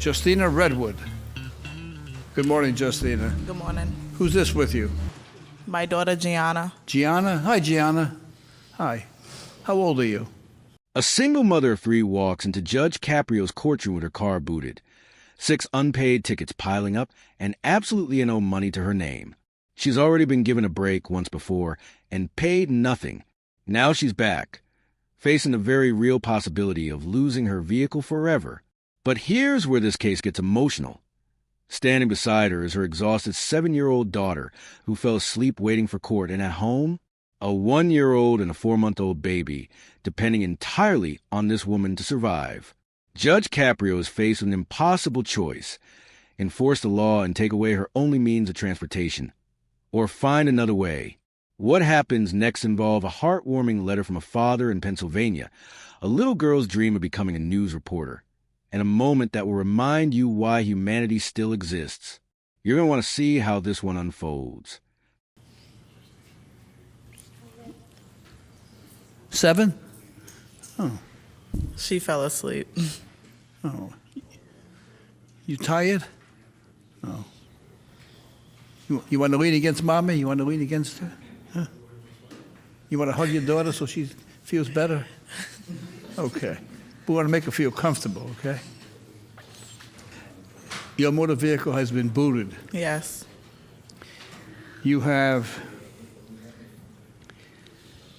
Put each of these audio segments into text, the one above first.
Justina Redwood. Good morning, Justina. Good morning. Who's this with you? My daughter, Gianna. Gianna? Hi, Gianna. Hi. How old are you? A single mother of three walks into Judge Caprio's courtroom with her car booted. 6 unpaid tickets piling up and absolutely no money to her name. She's already been given a break once before and paid nothing. Now she's back, facing the very real possibility of losing her vehicle forever. But here's where this case gets emotional. Standing beside her is her exhausted 7-year-old daughter who fell asleep waiting for court, and at home, a 1-year-old and a 4-month-old baby, depending entirely on this woman to survive. Judge Caprio is faced with an impossible choice: enforce the law and take away her only means of transportation, or find another way. What happens next involves a heartwarming letter from a father in Pennsylvania, a little girl's dream of becoming a news reporter, and a moment that will remind you why humanity still exists. You're going to want to see how this one unfolds. 7? Oh. She fell asleep. Oh. You tired? Oh. You want to lean against Mommy? You want to lean against her? Huh? You want to hug your daughter so she feels better? Okay. We want to make her feel comfortable, okay? Your motor vehicle has been booted. Yes. You have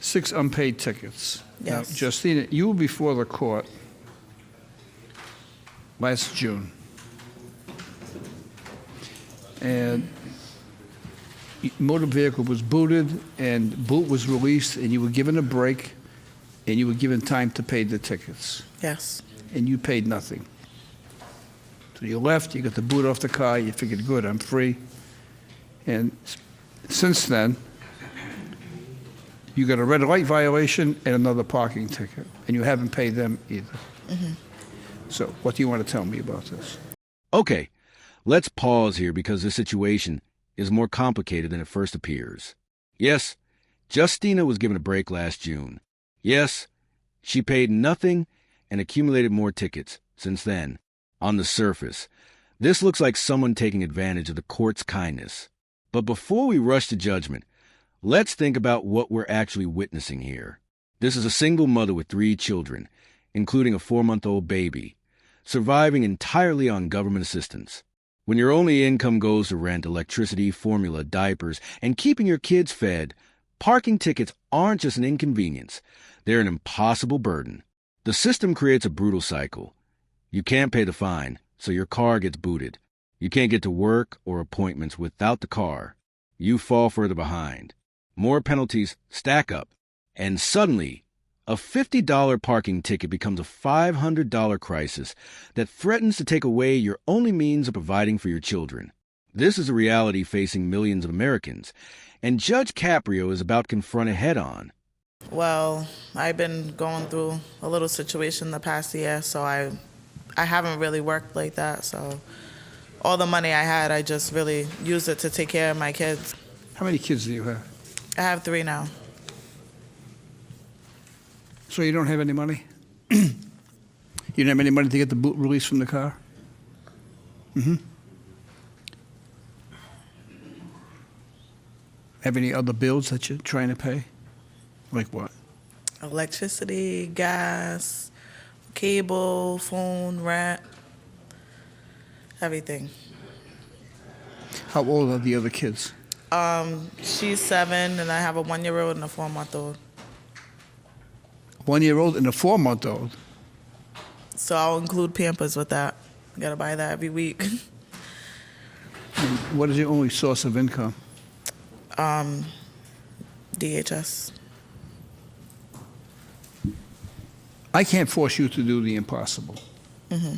6 unpaid tickets. Yes. Now, Justina, you were before the court last June. And motor vehicle was booted, and boot was released, and you were given a break, and you were given time to pay the tickets. Yes. And you paid nothing. So you left, you got the boot off the car, you figured, good, I'm free. And since then, you got a red light violation and another parking ticket, and you haven't paid them either. Mm-hmm. So what do you want to tell me about this? Okay, let's pause here because this situation is more complicated than it first appears. Yes, Justina was given a break last June. Yes, she paid nothing and accumulated more tickets since then. On the surface, this looks like someone taking advantage of the court's kindness. But before we rush to judgment, let's think about what we're actually witnessing here. This is a single mother with 3 children, including a 4-month-old baby, surviving entirely on government assistance. When your only income goes to rent, electricity, formula, diapers, and keeping your kids fed, parking tickets aren't just an inconvenience. They're an impossible burden. The system creates a brutal cycle. You can't pay the fine, so your car gets booted. You can't get to work or appointments without the car. You fall further behind. More penalties stack up, and suddenly, a $50 parking ticket becomes a $500 crisis that threatens to take away your only means of providing for your children. This is a reality facing millions of Americans, and Judge Caprio is about to confront it head-on. Well, I've been going through a little situation the past year, so I haven't really worked like that. So all the money I had, I just really used it to take care of my kids. How many kids do you have? I have 3 now. So you don't have any money? You don't have any money to get the boot released from the car? Mm-hmm. Have any other bills that you're trying to pay? Like what? Electricity, gas, cable, phone, rent, everything. How old are the other kids? She's 7, and I have a 1-year-old and a 4-month-old. 1-year-old and a 4-month-old. So I'll include Pampers with that. Gotta buy that every week. And what is your only source of income? DHS. I can't force you to do the impossible. Mm-hmm.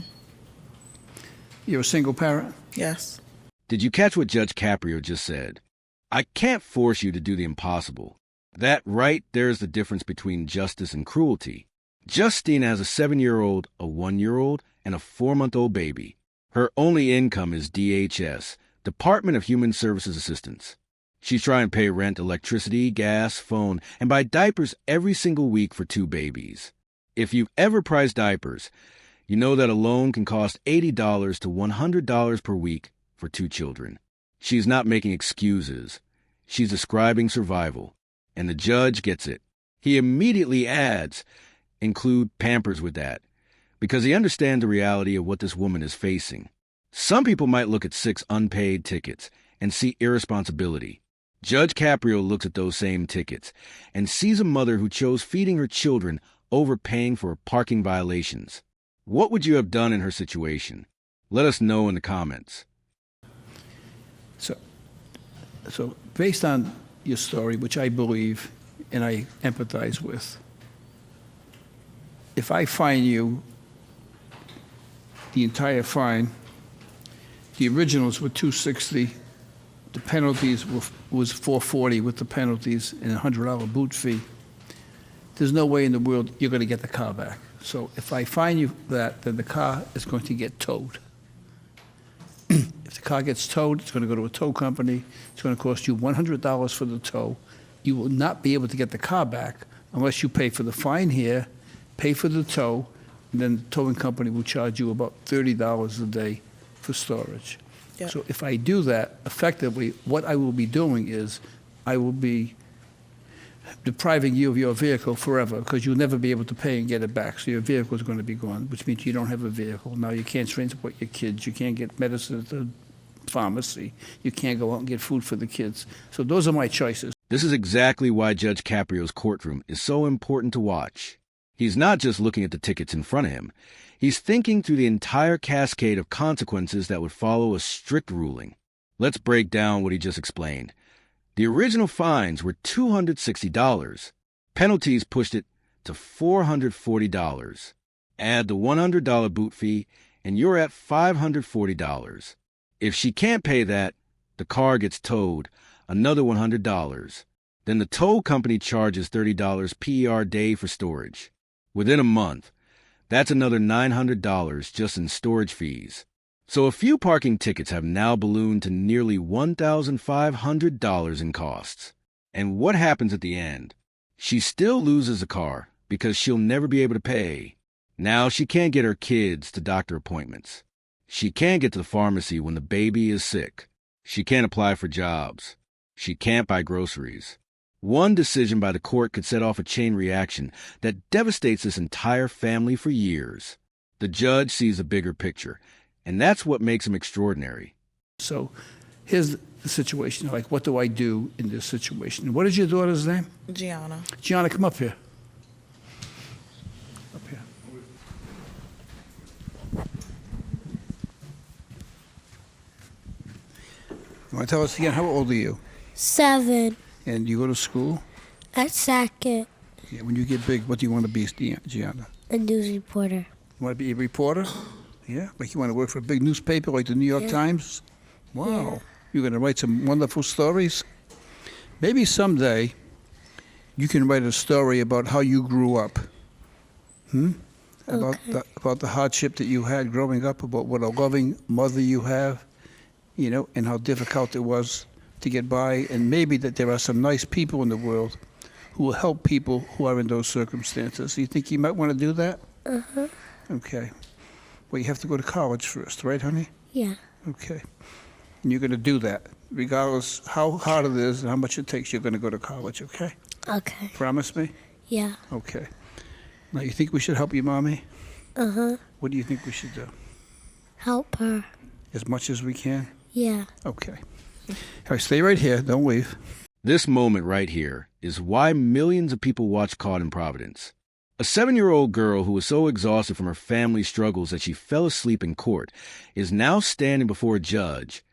You're a single parent? Yes. Did you catch what Judge Caprio just said? I can't force you to do the impossible. That right there is the difference between justice and cruelty. Justina has a 7-year-old, a 1-year-old, and a 4-month-old baby. Her only income is DHS, Department of Human Services Assistance. She's trying to pay rent, electricity, gas, phone, and buy diapers every single week for 2 babies. If you've ever priced diapers, you know that a loan can cost $80 to $100 per week for 2 children. She's not making excuses. She's describing survival. And the judge gets it. He immediately adds, include Pampers with that, because he understands the reality of what this woman is facing. Some people might look at 6 unpaid tickets and see irresponsibility. Judge Caprio looks at those same tickets and sees a mother who chose feeding her children over paying for parking violations. What would you have done in her situation? Let us know in the comments. So based on your story, which I believe and I empathize with, if I fine you the entire fine, the originals were $260, the penalties was $440 with the penalties and a $100 boot fee, there's no way in the world you're going to get the car back. So if I fine you that, then the car is going to get towed. If the car gets towed, it's going to go to a tow company. It's going to cost you $100 for the tow. You will not be able to get the car back unless you pay for the fine here, pay for the tow, and then the towing company will charge you about $30 a day for storage. Yep. So if I do that, effectively, what I will be doing is I will be depriving you of your vehicle forever because you'll never be able to pay and get it back. So your vehicle is going to be gone, which means you don't have a vehicle. Now you can't transport your kids. You can't get medicine at the pharmacy. You can't go out and get food for the kids. So those are my choices. This is exactly why Judge Caprio's courtroom is so important to watch. He's not just looking at the tickets in front of him. He's thinking through the entire cascade of consequences that would follow a strict ruling. Let's break down what he just explained. The original fines were $260. Penalties pushed it to $440. Add the $100 boot fee, and you're at $540. If she can't pay that, the car gets towed, another $100. Then the tow company charges $30 per day for storage. Within a month, that's another $900 just in storage fees. So a few parking tickets have now ballooned to nearly $1,500 in costs. And what happens at the end? She still loses a car because she'll never be able to pay. Now she can't get her kids to doctor appointments. She can't get to the pharmacy when the baby is sick. She can't apply for jobs. She can't buy groceries. One decision by the court could set off a chain reaction that devastates this entire family for years. The judge sees a bigger picture, and that's what makes him extraordinary. So here's the situation. Like, what do I do in this situation? What is your daughter's name? Gianna. Gianna, come up here. Up here. You want to tell us again, how old are you? 7 And you go to school? at second. Yeah, when you get big, what do you want to be, Gianna? A news reporter. You want to be a reporter? Yeah? Like you want to work for a big newspaper like the New York Yeah. Times? Wow. Yeah. You're going to write some wonderful stories? Maybe someday you can write a story about how you grew up. About the hardship that you had growing up, about what a loving mother you have, you know, and how difficult it was to get by, and maybe that there are some nice people in the world who will help people who are in those circumstances. You think you might want to do that? Uh-huh. Okay. Well, you have to go to college first, right, honey? Yeah. Okay. And you're going to do that. Regardless how hard it is and how much it takes, you're going to go to college, okay? Okay. Promise me? Yeah. Okay. Now, you think we should help your mommy? Uh-huh. What do you think we should do? Help her. As much as we can? Yeah. Okay. All right, stay right here. Don't leave. This moment right here is why millions of people watch Caught in Providence. A 7-year-old girl who was so exhausted from her family struggles that she fell asleep in court is now standing before a judge,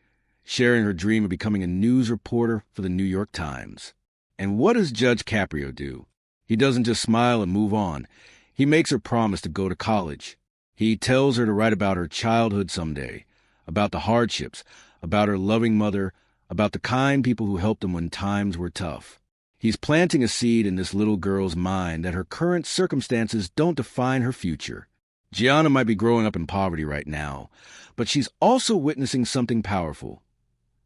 sharing her dream of becoming a news reporter for the New York Times. And what does Judge Caprio do? He doesn't just smile and move on. He makes her promise to go to college. He tells her to write about her childhood someday, about the hardships, about her loving mother, about the kind people who helped them when times were tough. He's planting a seed in this little girl's mind that her current circumstances don't define her future. Gianna might be growing up in poverty right now, but she's also witnessing something powerful,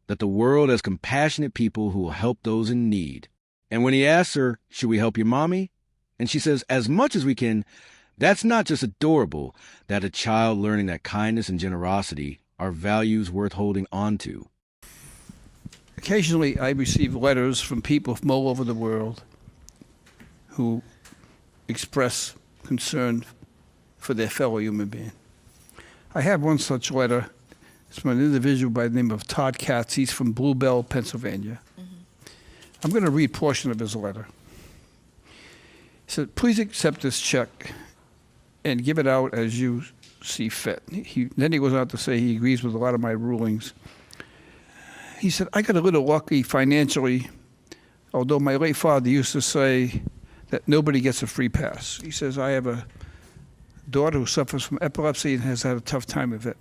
that the world has compassionate people who will help those in need. And when he asks her, should we help your mommy? And she says, as much as we can, That's not just adorable, that a child learning that kindness and generosity are values worth holding on to. Occasionally, I receive letters from people from all over the world who express concern for their fellow human being. I have one such letter. It's from an individual by the name of Todd Katz. He's from Bluebell, Pennsylvania. I'm going to read a portion of his letter. He said, "Please accept this check and give it out as you see fit." Then he goes on to say he agrees with a lot of my rulings. He said, "I got a little lucky financially, although my late father used to say that nobody gets a free pass." He says, "I have a daughter who suffers from epilepsy and has had a tough time with it."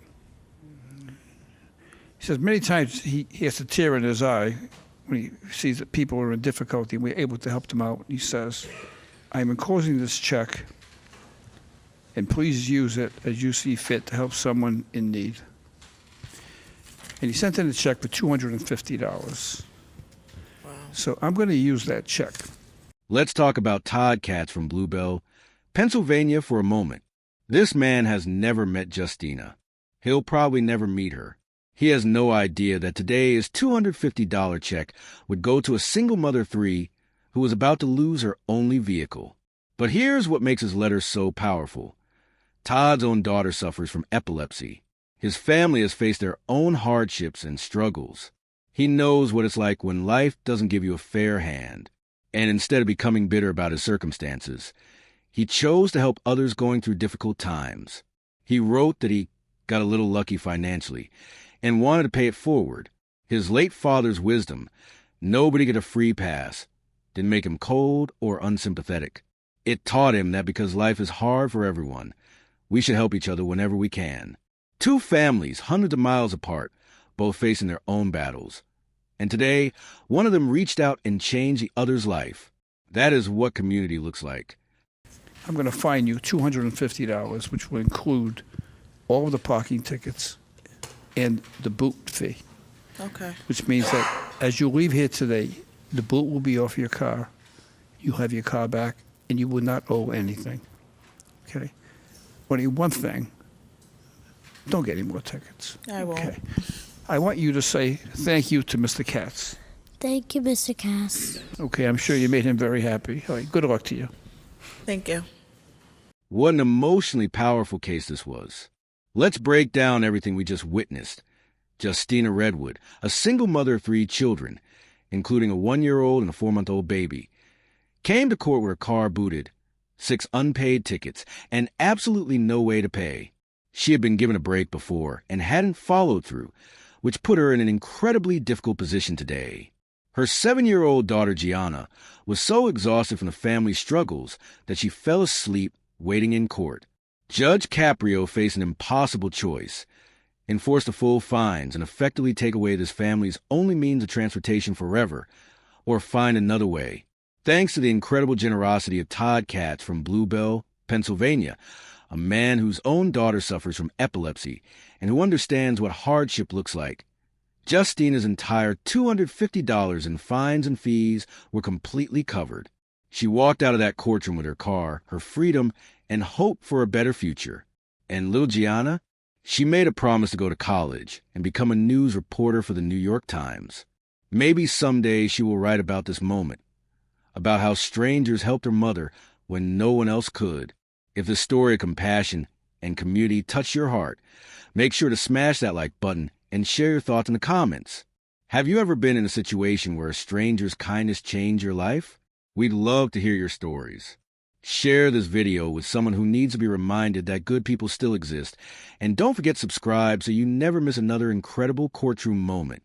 He says many times he has a tear in his eye when he sees that people are in difficulty and we're able to help them out. He says, "I am enclosing this check, and please use it as you see fit to help someone in need." And he sent in a check for $250. Wow. So I'm going to use that check. Let's talk about Todd Katz from Bluebell, Pennsylvania for a moment. This man has never met Justina. He'll probably never meet her. He has no idea that today's $250 check would go to a single mother of 3 who was about to lose her only vehicle. But here's what makes his letter so powerful. Todd's own daughter suffers from epilepsy. His family has faced their own hardships and struggles. He knows what it's like when life doesn't give you a fair hand. And instead of becoming bitter about his circumstances, he chose to help others going through difficult times. He wrote that he got a little lucky financially and wanted to pay it forward. His late father's wisdom, nobody get a free pass, didn't make him cold or unsympathetic. It taught him that because life is hard for everyone, we should help each other whenever we can. 2 families, hundreds of miles apart, both facing their own battles. And today, one of them reached out and changed the other's life. That is what community looks like. I'm going to fine you $250, which will include all of the parking tickets and the boot fee, Okay. which means that as you leave here today, the boot will be off your car, you'll have your car back, and you will not owe anything. Okay? Only one thing, don't get any more tickets. I won't. Okay. I want you to say thank you to Mr. Katz. Thank you, Mr. Cass. Okay, I'm sure you made him very happy. All right, good luck to you. Thank you. What an emotionally powerful case this was. Let's break down everything we just witnessed. Justina Redwood, a single mother of 3 children, including a 1-year-old and a 4-month-old baby, came to court with her car booted, 6 unpaid tickets, and absolutely no way to pay. She had been given a break before and hadn't followed through, which put her in an incredibly difficult position today. Her 7-year-old daughter, Gianna, was so exhausted from the family's struggles that she fell asleep waiting in court. Judge Caprio faced an impossible choice: enforce the full fines and effectively take away this family's only means of transportation forever, or find another way. Thanks to the incredible generosity of Todd Katz from Bluebell, Pennsylvania, a man whose own daughter suffers from epilepsy and who understands what hardship looks like, Justina's entire $250 in fines and fees were completely covered. She walked out of that courtroom with her car, her freedom, and hope for a better future. And little Gianna? She made a promise to go to college and become a news reporter for the New York Times. Maybe someday she will write about this moment, about how strangers helped her mother when no one else could. If the story of compassion and community touched your heart, make sure to smash that like button and share your thoughts in the comments. Have you ever been in a situation where a stranger's kindness changed your life? We'd love to hear your stories. Share this video with someone who needs to be reminded that good people still exist. And don't forget to subscribe so you never miss another incredible courtroom moment.